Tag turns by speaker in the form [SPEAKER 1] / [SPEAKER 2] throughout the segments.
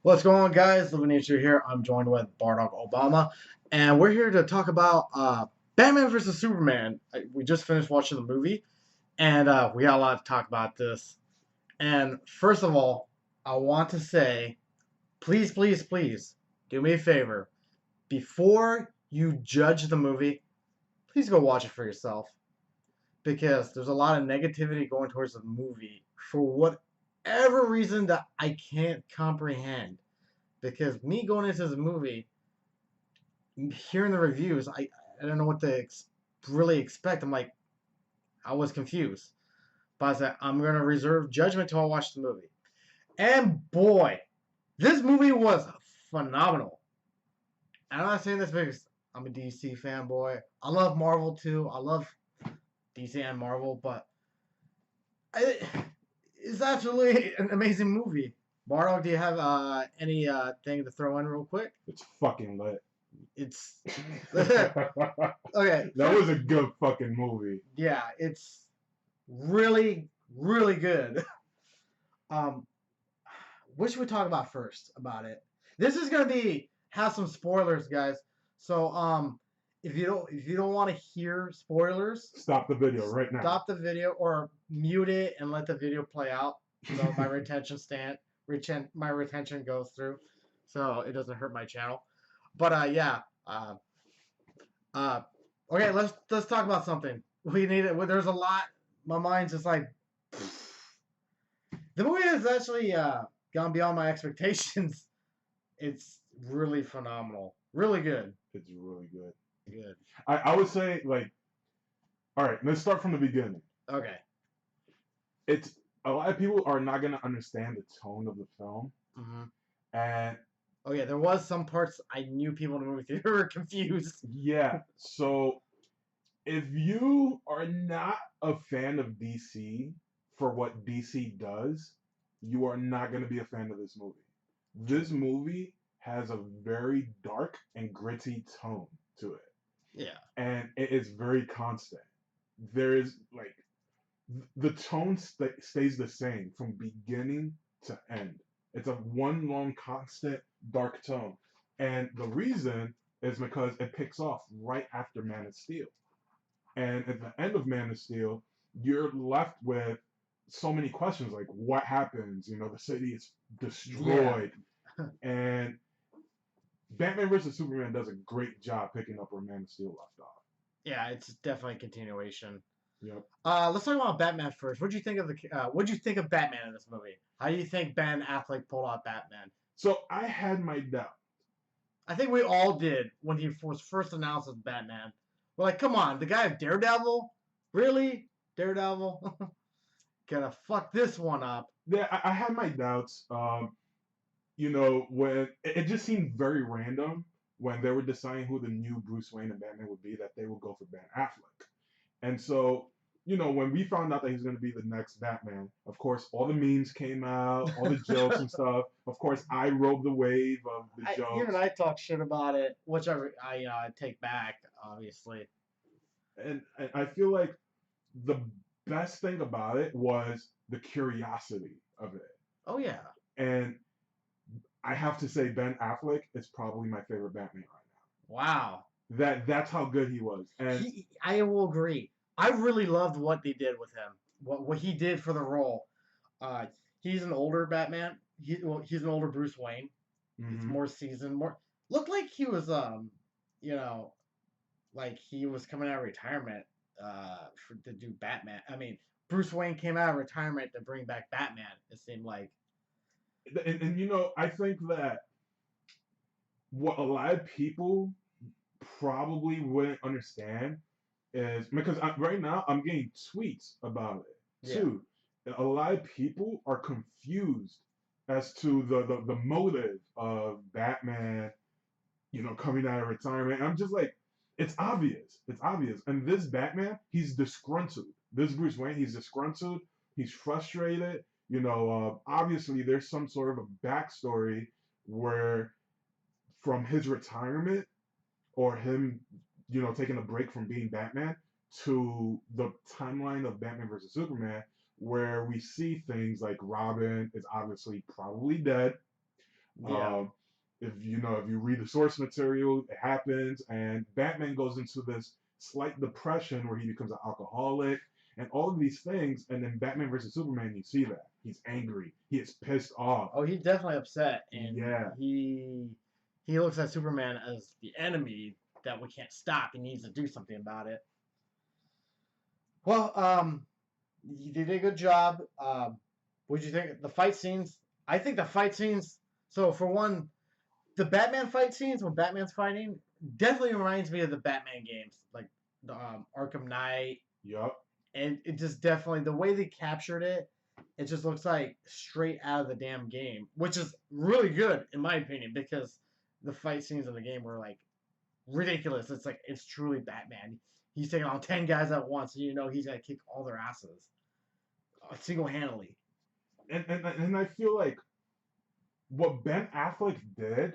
[SPEAKER 1] What's going on, guys? Living Nature here. I'm joined with Bardog Obama, and we're here to talk about Batman versus Superman. We just finished watching the movie, and we got a lot to talk about this. And first of all, I want to say, please, please, please, do me a favor. Before you judge the movie, please go watch it for yourself, because there's a lot of negativity going towards the movie for whatever reason that I can't comprehend. Because me going into this movie, hearing the reviews, I don't know what to really expect. I was confused. But I said, I'm going to reserve judgment till I watch the movie. And boy, this movie was phenomenal. And I'm not saying this because I'm a DC fanboy. I love Marvel too. I love DC and Marvel, but it's absolutely an amazing movie. Bardock, do you have any thing to throw in real quick?
[SPEAKER 2] It's fucking lit.
[SPEAKER 1] It's
[SPEAKER 2] That
[SPEAKER 1] okay.
[SPEAKER 2] was a good fucking movie.
[SPEAKER 1] Yeah, it's really, really good. Um, what should we talk about first about it? This is gonna be have some spoilers, guys. So if you don't want to hear spoilers,
[SPEAKER 2] Stop the video right now.
[SPEAKER 1] stop the video or mute it and let the video play out. So my retention goes through, so it doesn't hurt my channel. But yeah, uh, okay, let's talk about something. We need it. There's a lot. My mind's just like the movie has actually gone beyond my expectations. It's really phenomenal, really good.
[SPEAKER 2] It's really good.
[SPEAKER 1] Good.
[SPEAKER 2] I would say, like, all right, let's start from the beginning.
[SPEAKER 1] Okay.
[SPEAKER 2] It's a lot of people are not gonna understand the tone of the film,
[SPEAKER 1] Mm-hmm.
[SPEAKER 2] and
[SPEAKER 1] Oh yeah, there was some parts I knew people in the movie theater were confused.
[SPEAKER 2] yeah, so if you are not a fan of DC for what DC does, you are not gonna be a fan of this movie. This movie has a very dark and gritty tone to it,
[SPEAKER 1] Yeah.
[SPEAKER 2] and it is very constant. There is like the tone stays the same from beginning to end. It's a one long constant dark tone, and the reason is because it picks off right after Man of Steel. And at the end of Man of Steel, you're left with so many questions like what happens? You know, the city is
[SPEAKER 1] Yeah.
[SPEAKER 2] destroyed, and Batman versus Superman does a great job picking up where Man of Steel left off.
[SPEAKER 1] Yeah, it's definitely a continuation.
[SPEAKER 2] Yep.
[SPEAKER 1] Let's talk about Batman first. What'd you think of Batman in this movie? How do you think Ben Affleck pulled off Batman?
[SPEAKER 2] So I had my doubt.
[SPEAKER 1] I think we all did when he was first announced as Batman. We're like, come on, the guy of Daredevil? Really? Daredevil? Gonna fuck this one up.
[SPEAKER 2] Yeah, I had my doubts. You know, when it just seemed very random when they were deciding who the new Bruce Wayne and Batman would be, that they would go for Ben Affleck. And so, you know, when we found out that he's going to be the next Batman, of course, all the memes came out, all the jokes and stuff. Of course, I rode the wave of the
[SPEAKER 1] You
[SPEAKER 2] jokes.
[SPEAKER 1] and I talk shit about it, which I take back, obviously.
[SPEAKER 2] And I feel like the best thing about it was the curiosity of it.
[SPEAKER 1] Oh yeah.
[SPEAKER 2] And I have to say, Ben Affleck is probably my favorite Batman right
[SPEAKER 1] Wow.
[SPEAKER 2] now. That's how good he was. And
[SPEAKER 1] I will agree. I really loved what they did with him. What he did for the role. Uh, he's an older Batman. He's an older Bruce Wayne. He's
[SPEAKER 2] mhm.
[SPEAKER 1] more seasoned. More looked like he was you know, like he was coming out of retirement to do Batman. I mean, Bruce Wayne came out of retirement to bring back Batman. It seemed like.
[SPEAKER 2] And you know, I think that what a lot of people probably wouldn't understand is because right now I'm getting tweets about it
[SPEAKER 1] Yeah.
[SPEAKER 2] too. A lot of people are confused as to the motive of Batman, you know, coming out of retirement. I'm just like, it's obvious. It's obvious. And this Batman, he's disgruntled. This Bruce Wayne, he's disgruntled. He's frustrated. You know, obviously there's some sort of a backstory where from his retirement or him, you know, taking a break from being Batman to the timeline of Batman versus Superman, where we see things like Robin is obviously probably dead.
[SPEAKER 1] Yeah.
[SPEAKER 2] Um, if you read the source material, it happens, and Batman goes into this slight depression where he becomes an alcoholic, and all of these things. And then Batman versus Superman, you see that he's angry, he is pissed off.
[SPEAKER 1] Oh, he's definitely upset, and
[SPEAKER 2] Yeah,
[SPEAKER 1] he looks at Superman as the enemy that we can't stop. He needs to do something about it. Well, he did a good job. What do you think? The fight scenes. I think the fight scenes. So for one, the Batman fight scenes when Batman's fighting definitely reminds me of the Batman games, like the Arkham Knight,
[SPEAKER 2] yup.
[SPEAKER 1] and it just definitely the way they captured it. It just looks like straight out of the damn game, which is really good in my opinion because the fight scenes in the game were like ridiculous. It's like it's truly Batman. He's taking on 10 guys at once, and you know he's gonna kick all their asses single handedly.
[SPEAKER 2] And I feel like what Ben Affleck did,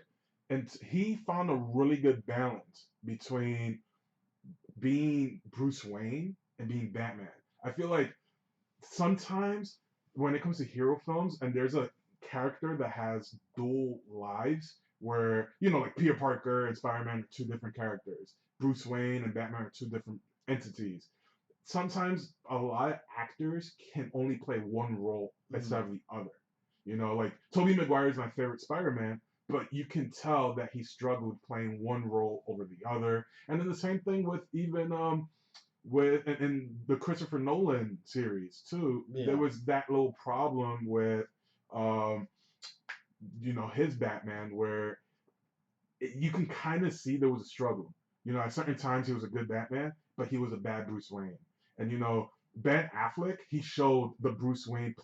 [SPEAKER 2] and he found a really good balance between being Bruce Wayne and being Batman. I feel like sometimes when it comes to hero films and there's a character that has dual lives where like Peter Parker and Spider-Man are two different characters, Bruce Wayne and Batman are two different entities. Sometimes a lot of actors can only play one role instead
[SPEAKER 1] Mm.
[SPEAKER 2] of the other. Like Tobey Maguire is my favorite Spider-Man, but you can tell that he struggled playing one role over the other. And then the same thing with even with in the Christopher Nolan series too. There
[SPEAKER 1] Yeah.
[SPEAKER 2] was that little problem with um, his Batman where you can kind of see there was a struggle. At certain times he was a good Batman, but he was a bad Bruce Wayne. And Ben Affleck, he showed the Bruce Wayne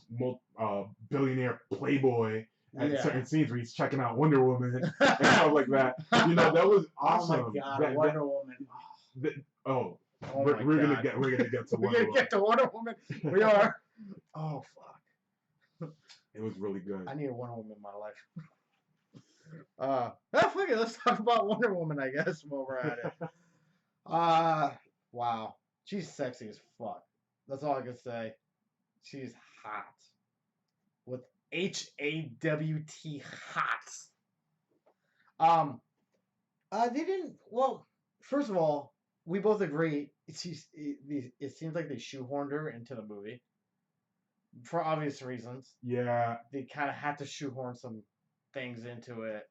[SPEAKER 2] billionaire playboy at
[SPEAKER 1] Yeah.
[SPEAKER 2] certain scenes where he's checking out Wonder Woman and stuff like that. That was
[SPEAKER 1] Oh my
[SPEAKER 2] awesome.
[SPEAKER 1] god, Wonder Woman.
[SPEAKER 2] That oh,
[SPEAKER 1] Oh my
[SPEAKER 2] we're gonna
[SPEAKER 1] god.
[SPEAKER 2] get to
[SPEAKER 1] We're
[SPEAKER 2] Wonder
[SPEAKER 1] gonna
[SPEAKER 2] Woman.
[SPEAKER 1] get to Wonder Woman. We are. Oh fuck.
[SPEAKER 2] It was really good.
[SPEAKER 1] I need a Wonder Woman in my life. Fuck it. Let's talk about Wonder Woman, I guess, while we're at it. Wow. She's sexy as fuck. That's all I can say. She's hot. With HAWT hot. Um, they didn't. Well, first of all, we both agree. It seems like they shoehorned her into the movie for obvious reasons.
[SPEAKER 2] Yeah,
[SPEAKER 1] They kind of had to shoehorn some things into it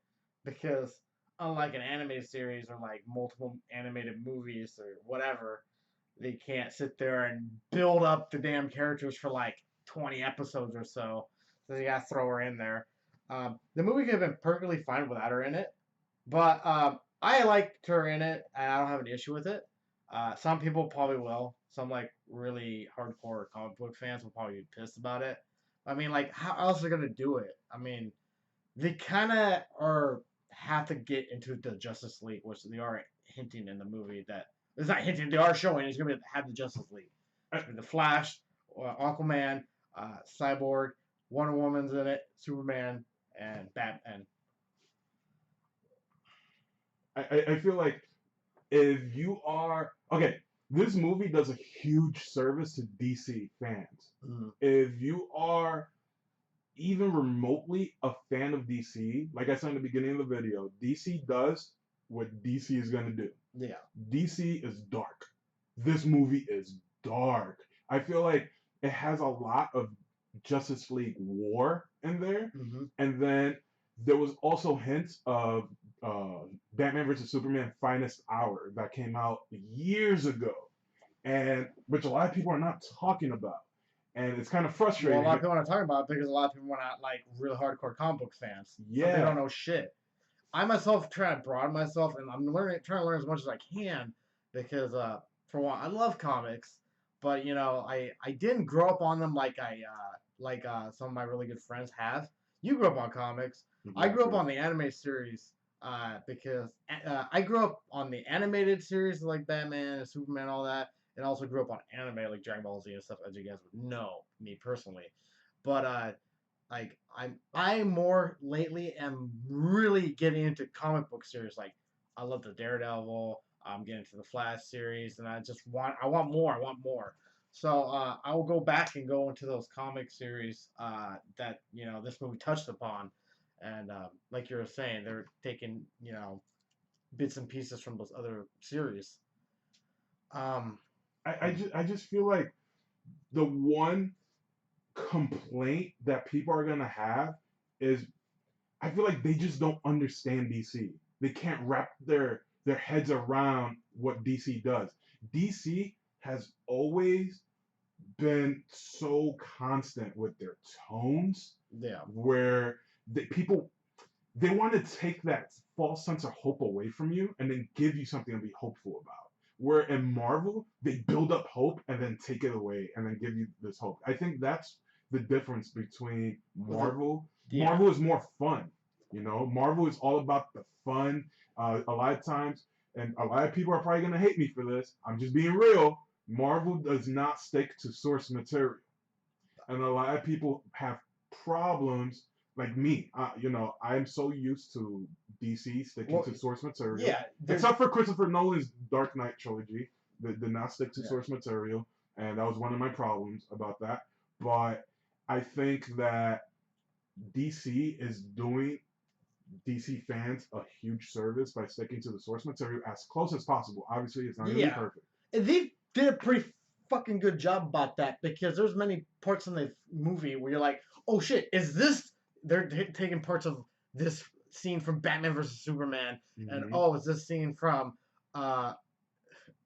[SPEAKER 1] because, unlike an animated series or like multiple animated movies or whatever, they can't sit there and build up the damn characters for like 20 episodes or so. So they gotta throw her in there. The movie could have been perfectly fine without her in it, but I liked her in it, and I don't have an issue with it. Some people probably will. Some like really hardcore comic book fans will probably be pissed about it. I mean, like, how else are they gonna do it? I mean, they kind of are have to get into the Justice League, which they are hinting in the movie that it's not hinting. They are showing it's gonna have the Justice League. It's gonna be the Flash, Aquaman, Cyborg, Wonder Woman's in it, Superman, and Batman.
[SPEAKER 2] I feel like if you are okay, this movie does a huge service to DC fans.
[SPEAKER 1] Mm-hmm.
[SPEAKER 2] If you are even remotely a fan of DC, like I said in the beginning of the video, DC does what DC is gonna do.
[SPEAKER 1] Yeah.
[SPEAKER 2] DC is dark. This movie is dark. I feel like it has a lot of Justice League war in there,
[SPEAKER 1] Mm-hmm.
[SPEAKER 2] and then there was also hints of Batman versus Superman Finest Hour that came out years ago, and which a lot of people are not talking about, and it's kind of
[SPEAKER 1] Well, a
[SPEAKER 2] frustrating.
[SPEAKER 1] lot of people are not talking about it because a lot of people are not like real hardcore comic book fans. So they
[SPEAKER 2] Yeah,
[SPEAKER 1] don't know shit. I myself try to broaden myself, and I'm trying to learn as much as I can because, for one, I love comics, but I didn't grow up on them like some of my really good friends have. You grew up on comics. I grew up
[SPEAKER 2] exactly.
[SPEAKER 1] on the anime series because I grew up on the animated series like Batman and Superman, all that, and also grew up on anime like Dragon Ball Z and stuff, as you guys would know me personally. But like I more lately am really getting into comic book series. Like I love the Daredevil. I'm getting into the Flash series, and I want more. I want more. So I will go back and go into those comic series that this movie touched upon, and like you were saying, they're taking bits and pieces from those other series. Um,
[SPEAKER 2] I just feel like the one complaint that people are gonna have is I feel like they just don't understand DC. They can't wrap their heads around what DC does. DC has always been so constant with their tones
[SPEAKER 1] yeah,
[SPEAKER 2] where people they want to take that false sense of hope away from you and then give you something to be hopeful about. Where in Marvel, they build up hope and then take it away and then give you this hope. I think that's the difference between
[SPEAKER 1] with the
[SPEAKER 2] Marvel.
[SPEAKER 1] yeah,
[SPEAKER 2] Marvel is more fun. Marvel is all about the fun. A lot of times, and a lot of people are probably going to hate me for this. I'm just being real. Marvel does not stick to source material. And a lot of people have problems like me. I'm so used to DC sticking
[SPEAKER 1] well,
[SPEAKER 2] to source material,
[SPEAKER 1] yeah, there's
[SPEAKER 2] except for Christopher Nolan's Dark Knight trilogy that did not stick to
[SPEAKER 1] yeah.
[SPEAKER 2] source material, and that was one of my problems about that. But I think that DC is doing DC fans a huge service by sticking to the source material as close as possible. Obviously, it's not going to be
[SPEAKER 1] Yeah,
[SPEAKER 2] perfect.
[SPEAKER 1] and they did a pretty fucking good job about that because there's many parts in the movie where you're like, oh shit, is this? They're taking parts of this scene from Batman versus Superman, and
[SPEAKER 2] Mm-hmm.
[SPEAKER 1] oh, is this scene from? uh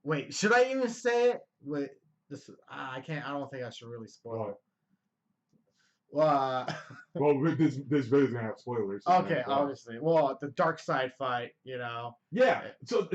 [SPEAKER 1] Wait, should I even say it? Wait, this I can't. I don't think I should really spoil it.
[SPEAKER 2] Well,
[SPEAKER 1] Well,
[SPEAKER 2] well, this video is gonna have spoilers, so might
[SPEAKER 1] okay,
[SPEAKER 2] as well.
[SPEAKER 1] obviously. Well, the dark side fight,
[SPEAKER 2] Yeah. So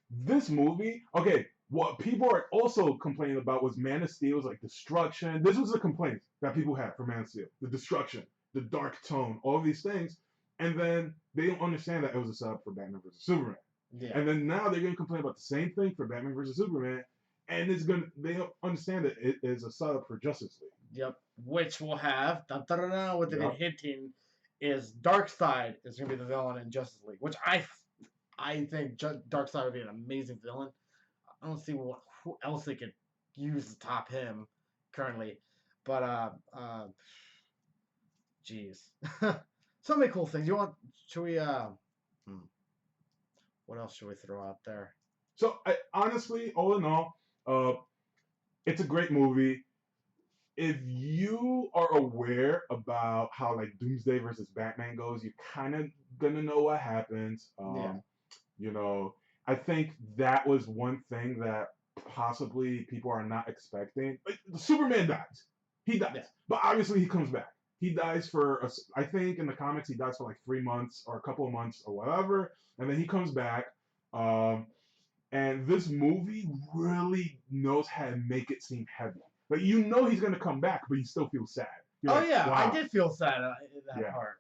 [SPEAKER 2] this movie, okay, what people are also complaining about was Man of Steel's like destruction. This was a complaint that people had for Man of Steel. The destruction, the dark tone, all these things. And then they don't understand that it was a setup for Batman versus Superman.
[SPEAKER 1] yeah.
[SPEAKER 2] And then now they're gonna complain about the same thing for Batman versus Superman. And they don't understand that it is a setup for Justice League.
[SPEAKER 1] Yep. Which will have what they've been
[SPEAKER 2] Yep.
[SPEAKER 1] hinting is Darkseid is gonna be the villain in Justice League, which I think Darkseid would be an amazing villain. I don't see who else they could use to top him currently, but jeez, so many cool things. Should we hmm, what else should we throw out there?
[SPEAKER 2] So honestly, all in all, it's a great movie. If you are aware about how like Doomsday versus Batman goes, you're kind of gonna know what happens.
[SPEAKER 1] Yeah,
[SPEAKER 2] You know, I think that was one thing that possibly people are not expecting. Like, Superman dies, he
[SPEAKER 1] yeah,
[SPEAKER 2] dies, but obviously he comes back. He dies for I think in the comics he dies for like 3 months or a couple of months or whatever, and then he comes back. Um, and this movie really knows how to make it seem heavy. Like he's gonna come back, but you still feel sad. You're
[SPEAKER 1] oh
[SPEAKER 2] like,
[SPEAKER 1] yeah, I
[SPEAKER 2] wow,
[SPEAKER 1] did feel sad in that
[SPEAKER 2] yeah,
[SPEAKER 1] part.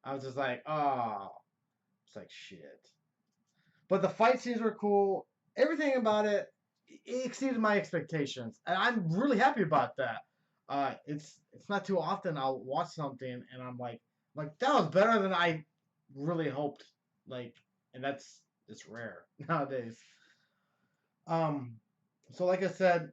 [SPEAKER 1] I was just like, oh, it's like shit. But the fight scenes were cool. Everything about it exceeded my expectations, and I'm really happy about that. It's not too often I'll watch something and I'm like that was better than I really hoped. Like, and it's rare nowadays. Um, so like I said,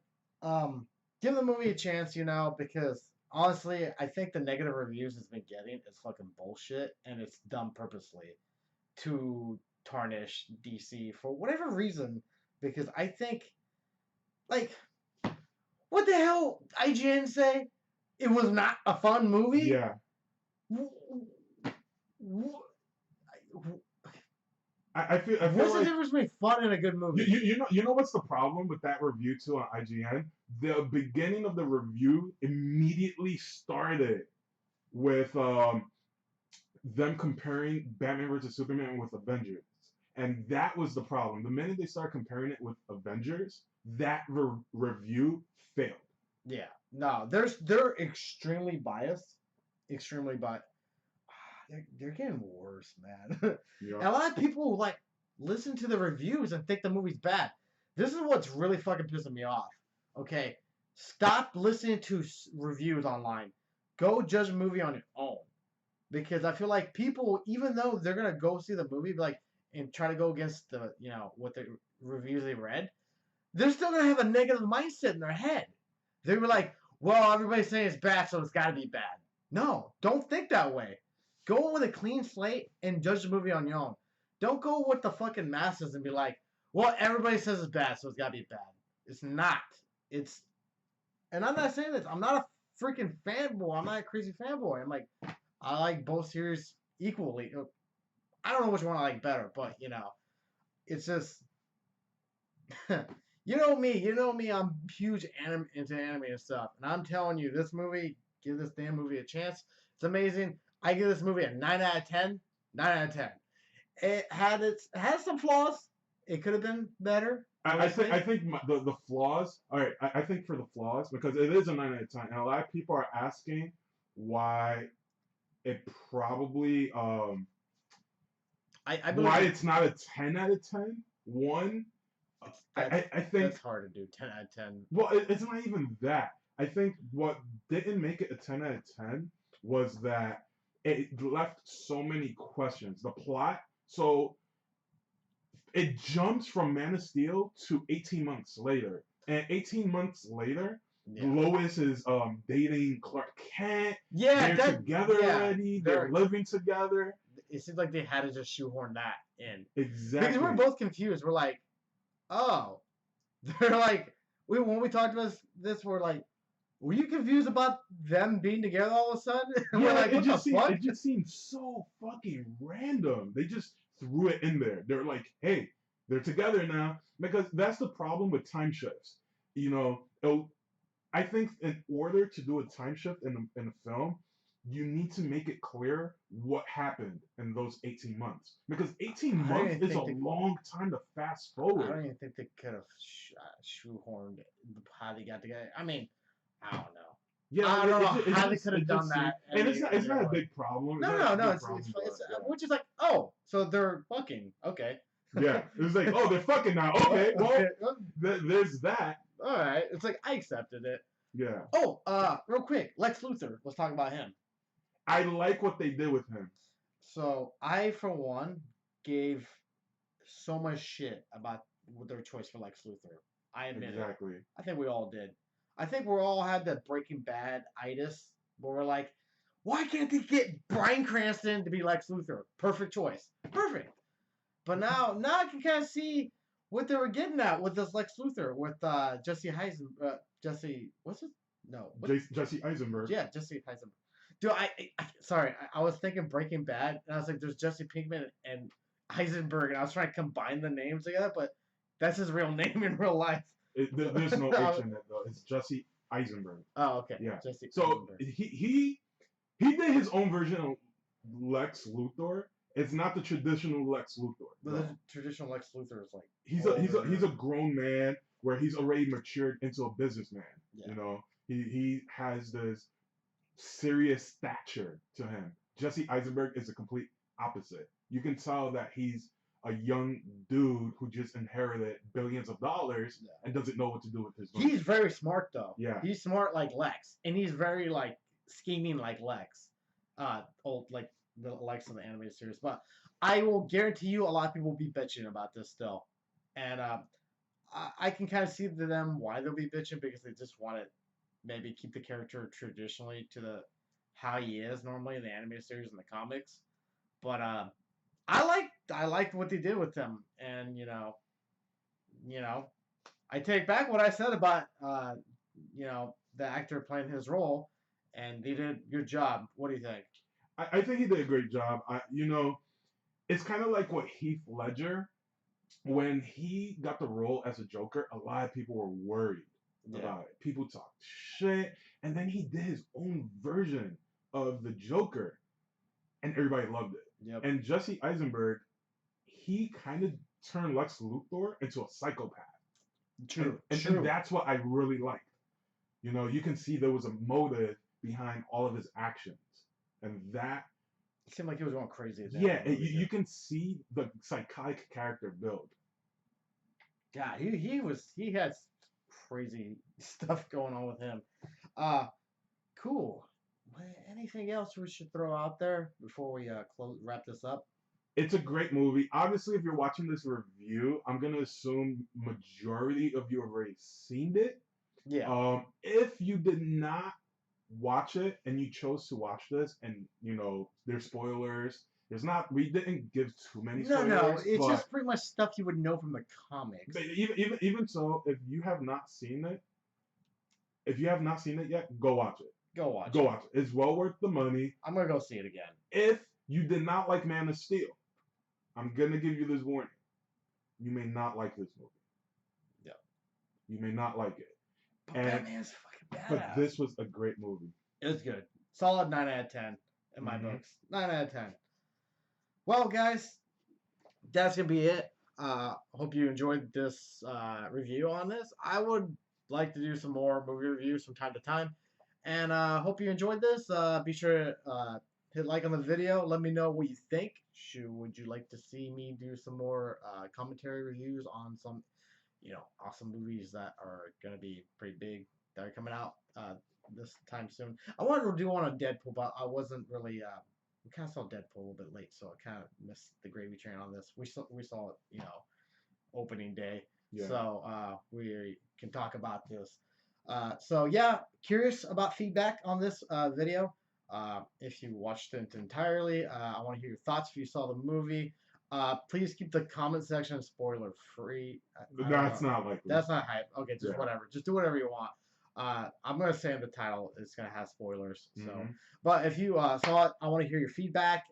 [SPEAKER 1] give the movie a chance, because honestly, I think the negative reviews it's been getting is fucking bullshit, and it's done purposely to tarnish DC for whatever reason. Because I think, like, what the hell IGN say? It was not a fun movie.
[SPEAKER 2] yeah.
[SPEAKER 1] What's
[SPEAKER 2] I feel
[SPEAKER 1] the
[SPEAKER 2] like
[SPEAKER 1] difference between fun and a good
[SPEAKER 2] you,
[SPEAKER 1] movie?
[SPEAKER 2] you you know you know what's the problem with that review too on IGN? The beginning of the review immediately started with them comparing Batman versus Superman with Avengers. And that was the problem. The minute they started comparing it with Avengers, that review failed.
[SPEAKER 1] Yeah, no, they're extremely biased, extremely biased. They're getting worse, man. And
[SPEAKER 2] Yeah.
[SPEAKER 1] a lot of people like listen to the reviews and think the movie's bad. This is what's really fucking pissing me off. Okay, stop listening to reviews online. Go judge a movie on your own, because I feel like people, even though they're gonna go see the movie, like and try to go against the what the reviews they read, they're still gonna have a negative mindset in their head. They were like, well, everybody's saying it's bad, so it's got to be bad. No, don't think that way. Go in with a clean slate and judge the movie on your own. Don't go with the fucking masses and be like, well, everybody says it's bad, so it's gotta be bad. It's not. It's and I'm not saying this. I'm not a freaking fanboy. I'm not a crazy fanboy. I'm like, I like both series equally. I don't know which one I like better, but it's just you know me. You know me. I'm huge into anime and stuff, and I'm telling you, this movie, give this damn movie a chance. It's amazing. I give this movie a 9 out of 10. 9 out of 10. It had some flaws. It could have been better.
[SPEAKER 2] I think the flaws. All right, I think for the flaws, because it is a 9 out of 10, and a lot of people are asking why it probably
[SPEAKER 1] I
[SPEAKER 2] why
[SPEAKER 1] believe
[SPEAKER 2] it's not a 10 out of 10. One, I
[SPEAKER 1] that's
[SPEAKER 2] think,
[SPEAKER 1] hard to do. 10 out of 10.
[SPEAKER 2] well, it's not even that. I think what didn't make it a 10 out of 10 was that it left so many questions. The plot, so it jumps from Man of Steel to 18 months later. And 18 months later,
[SPEAKER 1] Yeah.
[SPEAKER 2] Lois is dating Clark Kent.
[SPEAKER 1] Yeah,
[SPEAKER 2] They're together
[SPEAKER 1] yeah,
[SPEAKER 2] already. They're living together.
[SPEAKER 1] It seems like they had to just shoehorn that in.
[SPEAKER 2] Exactly.
[SPEAKER 1] Because we're both confused. We're like, oh. They're like, when we talked about this, we're like, were you confused about them being together all of a sudden? And
[SPEAKER 2] Yeah,
[SPEAKER 1] we're like, what the fuck?
[SPEAKER 2] it just seemed so fucking random. They just threw it in there. They're like, hey, they're together now. Because that's the problem with time shifts. You know, I think in order to do a time shift in a film, you need to make it clear what happened in those 18 months. Because 18
[SPEAKER 1] I don't
[SPEAKER 2] months
[SPEAKER 1] even
[SPEAKER 2] is a
[SPEAKER 1] think
[SPEAKER 2] long time to fast
[SPEAKER 1] I don't
[SPEAKER 2] forward.
[SPEAKER 1] even think they could have shoehorned how they got together. I mean, I don't know.
[SPEAKER 2] Yeah,
[SPEAKER 1] I don't know how they
[SPEAKER 2] just
[SPEAKER 1] could have done that.
[SPEAKER 2] and it's
[SPEAKER 1] any
[SPEAKER 2] not a
[SPEAKER 1] other way.
[SPEAKER 2] big problem. It's
[SPEAKER 1] No,
[SPEAKER 2] not
[SPEAKER 1] no,
[SPEAKER 2] a
[SPEAKER 1] no.
[SPEAKER 2] big
[SPEAKER 1] It's
[SPEAKER 2] problem,
[SPEAKER 1] it's
[SPEAKER 2] but yeah.
[SPEAKER 1] which is like, oh, so they're fucking okay.
[SPEAKER 2] Yeah, it was like, oh, they're fucking now. Okay, well, there's that.
[SPEAKER 1] All right. It's like I accepted it.
[SPEAKER 2] Yeah,
[SPEAKER 1] Oh, real quick, Lex Luthor. Let's talk about him.
[SPEAKER 2] I like what they did with him.
[SPEAKER 1] So I, for one, gave so much shit about their choice for Lex Luthor. I admit it.
[SPEAKER 2] Exactly.
[SPEAKER 1] I think we all did. I think we all had that Breaking Bad itis where we're like, why can't they get Bryan Cranston to be Lex Luthor? Perfect choice. Perfect. But now I can kind of see what they were getting at with this Lex Luthor with Jesse Heisenberg. Jesse, what's it? No.
[SPEAKER 2] Jesse Eisenberg.
[SPEAKER 1] Yeah, Jesse Heisenberg. Dude, sorry, I was thinking Breaking Bad, and I was like, there's Jesse Pinkman and Heisenberg, and I was trying to combine the names together, but that's his real name in real life.
[SPEAKER 2] There's no H in it though. It's Jesse Eisenberg.
[SPEAKER 1] Oh, okay.
[SPEAKER 2] Yeah.
[SPEAKER 1] Jesse
[SPEAKER 2] So
[SPEAKER 1] Eisenberg.
[SPEAKER 2] he did his own version of Lex Luthor. It's not the traditional Lex Luthor.
[SPEAKER 1] The traditional Lex Luthor is like
[SPEAKER 2] He's a grown man where he's already matured into a businessman.
[SPEAKER 1] Yeah.
[SPEAKER 2] You know, he has this serious stature to him. Jesse Eisenberg is the complete opposite. You can tell that he's a young dude who just inherited billions of dollars and doesn't know what to do with his money.
[SPEAKER 1] He's very smart though.
[SPEAKER 2] Yeah.
[SPEAKER 1] He's smart like Lex, and he's very like scheming like Lex. Old like the Lex of the animated series. But I will guarantee you, a lot of people will be bitching about this still, and I can kind of see to them why they'll be bitching because they just want to maybe keep the character traditionally to the how he is normally in the animated series and the comics. But I liked what they did with him, and I take back what I said about the actor playing his role, and they did a good job. What do you think?
[SPEAKER 2] I think he did a great job. It's kind of like what Heath Ledger, when he got the role as a Joker, a lot of people were worried about it. People talked shit, and then he did his own version of the Joker, and everybody loved it.
[SPEAKER 1] Yep.
[SPEAKER 2] And Jesse Eisenberg, he kind of turned Lex Luthor into a psychopath.
[SPEAKER 1] True.
[SPEAKER 2] And that's what I really liked. You know, you can see there was a motive behind all of his actions, and that
[SPEAKER 1] it seemed like he was going crazy.
[SPEAKER 2] You can see the psychotic character build.
[SPEAKER 1] God, he has crazy stuff going on with him. Cool. Anything else we should throw out there before we wrap this up?
[SPEAKER 2] It's a great movie. Obviously, if you're watching this review, I'm gonna assume majority of you have already seen it.
[SPEAKER 1] Yeah.
[SPEAKER 2] If you did not, watch it and you chose to watch this, and there's spoilers. There's not. We didn't give too many
[SPEAKER 1] No,
[SPEAKER 2] spoilers,
[SPEAKER 1] it's
[SPEAKER 2] but
[SPEAKER 1] just pretty much stuff you would know from the comics.
[SPEAKER 2] even so, if you have not seen it yet, go watch it.
[SPEAKER 1] Go watch
[SPEAKER 2] Go
[SPEAKER 1] it.
[SPEAKER 2] watch it. It's well worth the money.
[SPEAKER 1] I'm gonna go see it again.
[SPEAKER 2] If you did not like Man of Steel, I'm gonna give you this warning. You may not like this movie.
[SPEAKER 1] Yeah.
[SPEAKER 2] You may not like it.
[SPEAKER 1] But
[SPEAKER 2] And
[SPEAKER 1] Batman's fucking badass.
[SPEAKER 2] but this was a great movie.
[SPEAKER 1] It was good. Solid 9 out of 10 in my
[SPEAKER 2] Mhm.
[SPEAKER 1] books. 9 out of 10. Well, guys, that's gonna be it. Hope you enjoyed this review on this. I would like to do some more movie reviews from time to time, and hope you enjoyed this. Be sure to hit like on the video. Let me know what you think. Would you like to see me do some more commentary reviews on some, awesome movies that are gonna be pretty big that are coming out this time soon? I wanted to do one on Deadpool, but I wasn't really. We kind of saw Deadpool a little bit late, so I kind of missed the gravy train on this. We saw it, opening day,
[SPEAKER 2] Yeah.
[SPEAKER 1] so we can talk about this. So yeah, curious about feedback on this video. If you watched it entirely, I want to hear your thoughts. If you saw the movie, please keep the comment section spoiler free.
[SPEAKER 2] That's not likely.
[SPEAKER 1] That's not hype. Okay, just
[SPEAKER 2] Yeah.
[SPEAKER 1] whatever. Just do whatever you want. I'm gonna say in the title it's gonna have spoilers. So,
[SPEAKER 2] Mhm.
[SPEAKER 1] but if you saw it, I want to hear your feedback.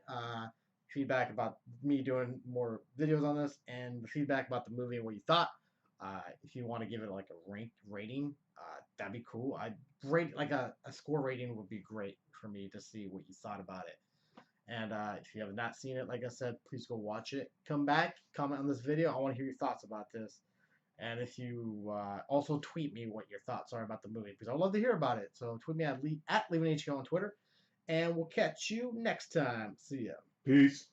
[SPEAKER 1] Feedback about me doing more videos on this, and the feedback about the movie and what you thought. If you want to give it like a ranked rating, that'd be cool. I'd rate like a score rating would be great for me to see what you thought about it. And if you have not seen it, like I said, please go watch it. Come back, comment on this video. I want to hear your thoughts about this. And if you also tweet me what your thoughts are about the movie, because I'd love to hear about it. So tweet me at LeavingHQ on Twitter. And we'll catch you next time. See ya.
[SPEAKER 2] Peace.